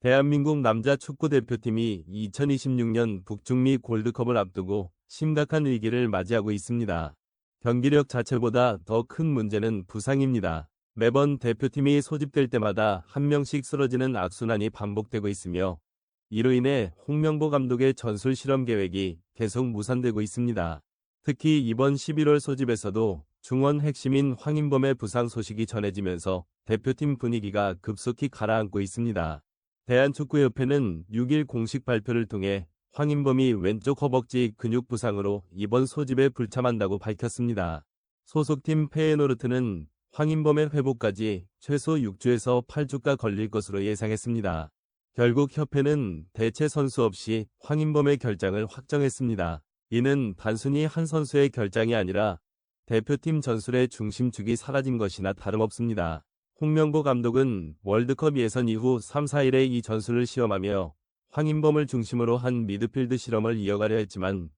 대한민국 남자 축구대표팀이 2026년 북중미 골드컵을 앞두고 심각한 위기를 맞이하고 있습니다. 경기력 자체보다 더 큰 문제는 부상입니다. 매번 대표팀이 소집될 때마다 한 명씩 쓰러지는 악순환이 반복되고 있으며 이로 인해 홍명보 감독의 전술 실험 계획이 계속 무산되고 있습니다. 특히 이번 11월 소집에서도 중원 핵심인 황인범의 부상 소식이 전해지면서 대표팀 분위기가 급속히 가라앉고 있습니다. 대한축구협회는 6일 공식 발표를 통해 황인범이 왼쪽 허벅지 근육 부상으로 이번 소집에 불참한다고 밝혔습니다. 소속팀 페예노르트는 황인범의 회복까지 최소 6주에서 8주가 걸릴 것으로 예상했습니다. 결국 협회는 대체 선수 없이 황인범의 결장을 확정했습니다. 이는 단순히 한 선수의 결장이 아니라 대표팀 전술의 중심축이 사라진 것이나 다름없습니다. 홍명보 감독은 월드컵 예선 이후 3, 4일에 이 전술을 시험하며 황인범을 중심으로 한 미드필드 실험을 이어가려 했지만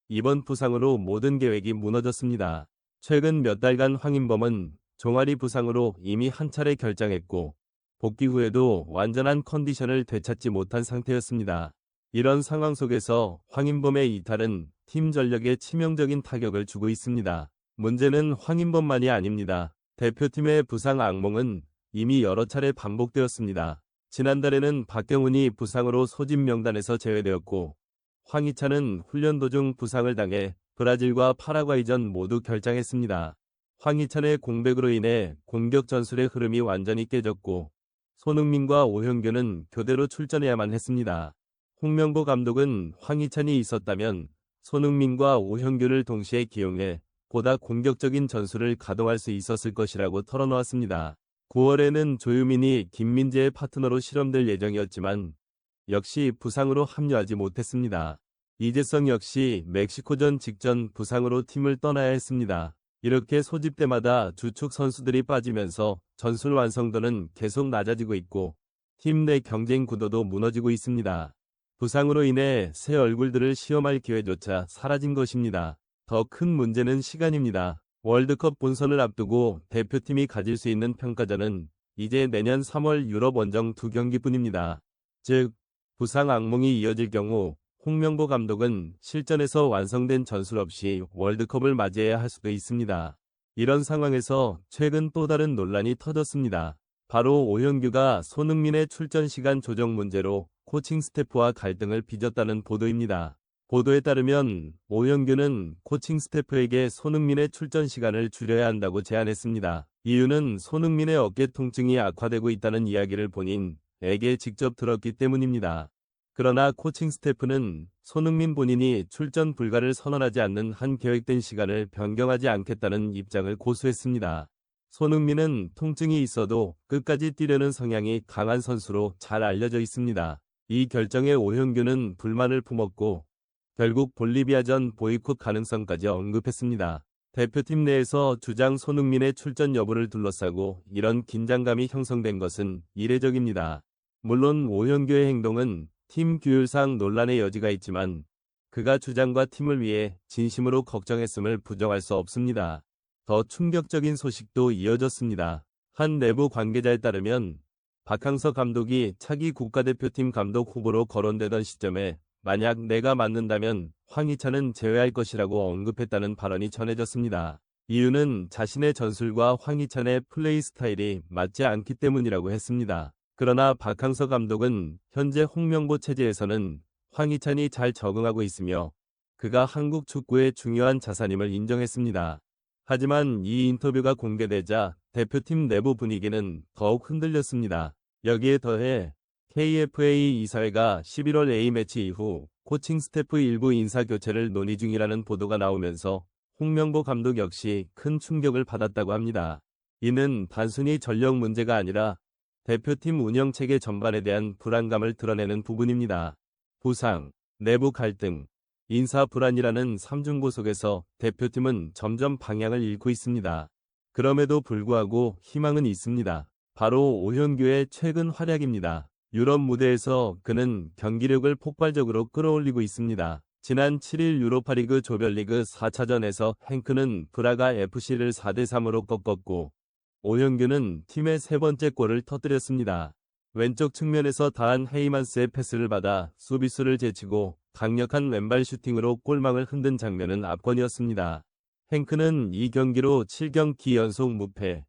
이번 부상으로 모든 계획이 무너졌습니다. 최근 몇 달간 황인범은 종아리 부상으로 이미 한 차례 결장했고 복귀 후에도 완전한 컨디션을 되찾지 못한 상태였습니다. 이런 상황 속에서 황인범의 이탈은 팀 전력에 치명적인 타격을 주고 있습니다. 문제는 황인범만이 아닙니다. 대표팀의 부상 악몽은 이미 여러 차례 반복되었습니다. 지난달에는 박경훈이 부상으로 소집 명단에서 제외되었고 황희찬은 훈련 도중 부상을 당해 브라질과 파라과이전 모두 결장했습니다. 황희찬의 공백으로 인해 공격 전술의 흐름이 완전히 깨졌고 손흥민과 오현규는 교대로 출전해야만 했습니다. 홍명보 감독은 황희찬이 있었다면 손흥민과 오현규를 동시에 기용해 보다 공격적인 전술을 가동할 수 있었을 것이라고 털어놓았습니다. 9월에는 조유민이 김민재의 파트너로 실험될 예정이었지만 역시 부상으로 합류하지 못했습니다. 이재성 역시 멕시코전 직전 부상으로 팀을 떠나야 했습니다. 이렇게 소집 때마다 주축 선수들이 빠지면서 전술 완성도는 계속 낮아지고 있고 팀 내 경쟁 구도도 무너지고 있습니다. 부상으로 인해 새 얼굴들을 시험할 기회조차 사라진 것입니다. 더 큰 문제는 시간입니다. 월드컵 본선을 앞두고 대표팀이 가질 수 있는 평가전은 이제 내년 3월 유럽 원정 2경기뿐입니다. 즉, 부상 악몽이 이어질 경우 홍명보 감독은 실전에서 완성된 전술 없이 월드컵을 맞이해야 할 수도 있습니다. 이런 상황에서 최근 또 다른 논란이 터졌습니다. 바로 오현규가 손흥민의 출전 시간 조정 문제로 코칭 스태프와 갈등을 빚었다는 보도입니다. 보도에 따르면 오현규는 코칭 스태프에게 손흥민의 출전 시간을 줄여야 한다고 제안했습니다. 이유는 손흥민의 어깨 통증이 악화되고 있다는 이야기를 본인에게 직접 들었기 때문입니다. 그러나 코칭 스태프는 손흥민 본인이 출전 불가를 선언하지 않는 한 계획된 시간을 변경하지 않겠다는 입장을 고수했습니다. 손흥민은 통증이 있어도 끝까지 뛰려는 성향이 강한 선수로 잘 알려져 있습니다. 이 결정에 오현규는 불만을 품었고 결국 볼리비아전 보이콧 가능성까지 언급했습니다. 대표팀 내에서 주장 손흥민의 출전 여부를 둘러싸고 이런 긴장감이 형성된 것은 이례적입니다. 물론 오현규의 행동은 팀 규율상 논란의 여지가 있지만 그가 주장과 팀을 위해 진심으로 걱정했음을 부정할 수 없습니다. 더 충격적인 소식도 이어졌습니다. 한 내부 관계자에 따르면 박항서 감독이 차기 국가대표팀 감독 후보로 거론되던 시점에 만약 내가 맡는다면 황희찬은 제외할 것이라고 언급했다는 발언이 전해졌습니다. 이유는 자신의 전술과 황희찬의 플레이 스타일이 맞지 않기 때문이라고 했습니다. 그러나 박항서 감독은 현재 홍명보 체제에서는 황희찬이 잘 적응하고 있으며 그가 한국 축구의 중요한 자산임을 인정했습니다. 하지만 이 인터뷰가 공개되자 대표팀 내부 분위기는 더욱 흔들렸습니다. 여기에 더해 KFA 이사회가 11월 A매치 이후 코칭 스태프 일부 인사 교체를 논의 중이라는 보도가 나오면서 홍명보 감독 역시 큰 충격을 받았다고 합니다. 이는 단순히 전력 문제가 아니라 대표팀 운영체계 전반에 대한 불안감을 드러내는 부분입니다. 부상, 내부 갈등, 인사 불안이라는 삼중고 속에서 대표팀은 점점 방향을 잃고 있습니다. 그럼에도 불구하고 희망은 있습니다. 바로 오현규의 최근 활약입니다. 유럽 무대에서 그는 경기력을 폭발적으로 끌어올리고 있습니다. 지난 7일 유로파리그 조별리그 4차전에서 행크는 브라가 FC를 4대3으로 꺾었고 오현규는 팀의 세 번째 골을 터뜨렸습니다. 왼쪽 측면에서 다한 헤이만스의 패스를 받아 수비수를 제치고 강력한 왼발 슈팅으로 골망을 흔든 장면은 압권이었습니다. 행크는 이 경기로 7경기 연속 무패,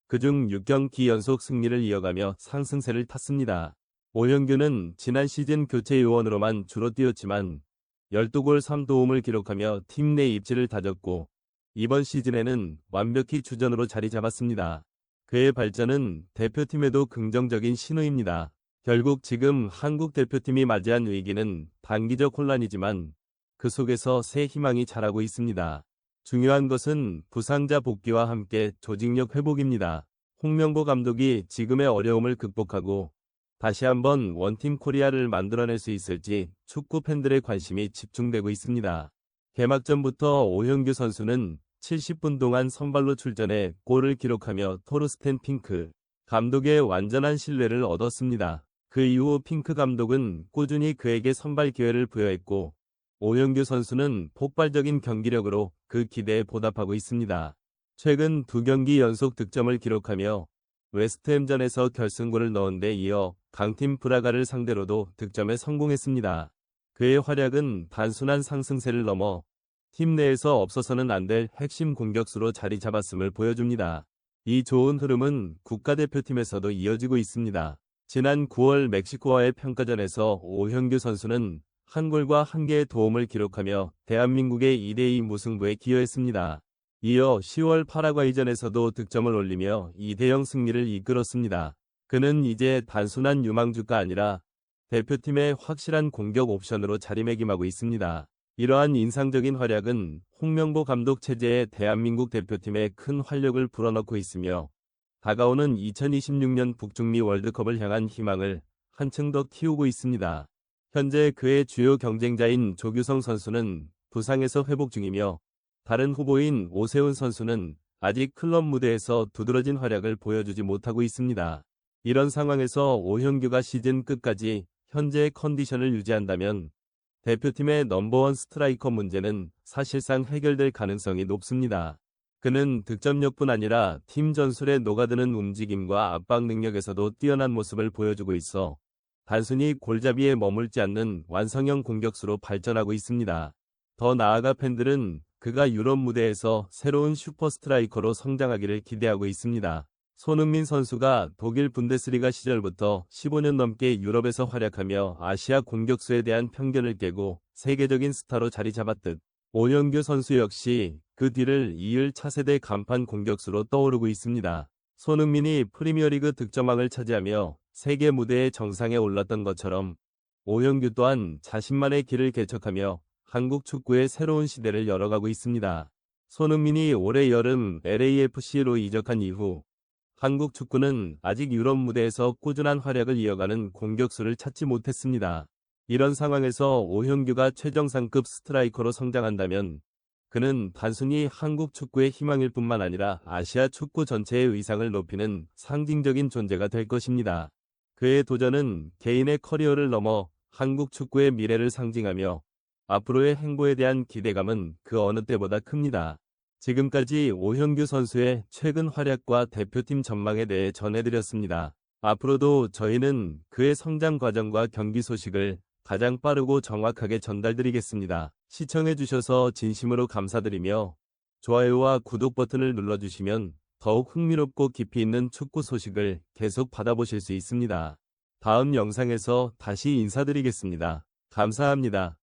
그중 6경기 연속 승리를 이어가며 상승세를 탔습니다. 오형규는 지난 시즌 교체 요원으로만 주로 뛰었지만 12골 3도움을 기록하며 팀 내 입지를 다졌고 이번 시즌에는 완벽히 주전으로 자리 잡았습니다. 그의 발전은 대표팀에도 긍정적인 신호입니다. 결국 지금 한국 대표팀이 맞이한 위기는 단기적 혼란이지만 그 속에서 새 희망이 자라고 있습니다. 중요한 것은 부상자 복귀와 함께 조직력 회복입니다. 홍명보 감독이 지금의 어려움을 극복하고 다시 한번 원팀 코리아를 만들어낼 수 있을지 축구 팬들의 관심이 집중되고 있습니다. 개막전부터 오형규 선수는 70분 동안 선발로 출전해 골을 기록하며 토르스텐 핑크 감독의 완전한 신뢰를 얻었습니다. 그 이후 핑크 감독은 꾸준히 그에게 선발 기회를 부여했고 오형규 선수는 폭발적인 경기력으로 그 기대에 보답하고 있습니다. 최근 2경기 연속 득점을 기록하며 웨스트햄전에서 결승골을 넣은 데 이어 강팀 브라가를 상대로도 득점에 성공했습니다. 그의 활약은 단순한 상승세를 넘어 팀 내에서 없어서는 안 될 핵심 공격수로 자리 잡았음을 보여줍니다. 이 좋은 흐름은 국가대표팀에서도 이어지고 있습니다. 지난 9월 멕시코와의 평가전에서 오형규 선수는 한 골과 한 개의 도움을 기록하며 대한민국의 2대2 무승부에 기여했습니다. 이어 10월 파라과이전에서도 득점을 올리며 2대0 승리를 이끌었습니다. 그는 이제 단순한 유망주가 아니라 대표팀의 확실한 공격 옵션으로 자리매김하고 있습니다. 이러한 인상적인 활약은 홍명보 감독 체제의 대한민국 대표팀에 큰 활력을 불어넣고 있으며 다가오는 2026년 북중미 월드컵을 향한 희망을 한층 더 키우고 있습니다. 현재 그의 주요 경쟁자인 조규성 선수는 부상에서 회복 중이며 다른 후보인 오세훈 선수는 아직 클럽 무대에서 두드러진 활약을 보여주지 못하고 있습니다. 이런 상황에서 오형규가 시즌 끝까지 현재의 컨디션을 유지한다면 대표팀의 넘버원 스트라이커 문제는 사실상 해결될 가능성이 높습니다. 그는 득점력뿐 아니라 팀 전술에 녹아드는 움직임과 압박 능력에서도 뛰어난 모습을 보여주고 있어 단순히 골잡이에 머물지 않는 완성형 공격수로 발전하고 있습니다. 더 나아가 팬들은 그가 유럽 무대에서 새로운 슈퍼 스트라이커로 성장하기를 기대하고 있습니다. 손흥민 선수가 독일 분데스리가 시절부터 15년 넘게 유럽에서 활약하며 아시아 공격수에 대한 편견을 깨고 세계적인 스타로 자리 잡았듯 오형규 선수 역시 그 뒤를 이을 차세대 간판 공격수로 떠오르고 있습니다. 손흥민이 프리미어리그 득점왕을 차지하며 세계 무대의 정상에 올랐던 것처럼 오형규 또한 자신만의 길을 개척하며 한국 축구의 새로운 시대를 열어가고 있습니다. 손흥민이 올해 여름 LAFC로 이적한 이후 한국 축구는 아직 유럽 무대에서 꾸준한 활약을 이어가는 공격수를 찾지 못했습니다. 이런 상황에서 오형규가 최정상급 스트라이커로 성장한다면 그는 단순히 한국 축구의 희망일 뿐만 아니라 아시아 축구 전체의 위상을 높이는 상징적인 존재가 될 것입니다. 그의 도전은 개인의 커리어를 넘어 한국 축구의 미래를 상징하며 앞으로의 행보에 대한 기대감은 그 어느 때보다 큽니다. 지금까지 오형규 선수의 최근 활약과 대표팀 전망에 대해 전해드렸습니다. 앞으로도 저희는 그의 성장 과정과 경기 소식을 가장 빠르고 정확하게 전달드리겠습니다. 시청해주셔서 진심으로 감사드리며 좋아요와 구독 버튼을 눌러주시면 더욱 흥미롭고 깊이 있는 축구 소식을 계속 받아보실 수 있습니다. 다음 영상에서 다시 인사드리겠습니다. 감사합니다.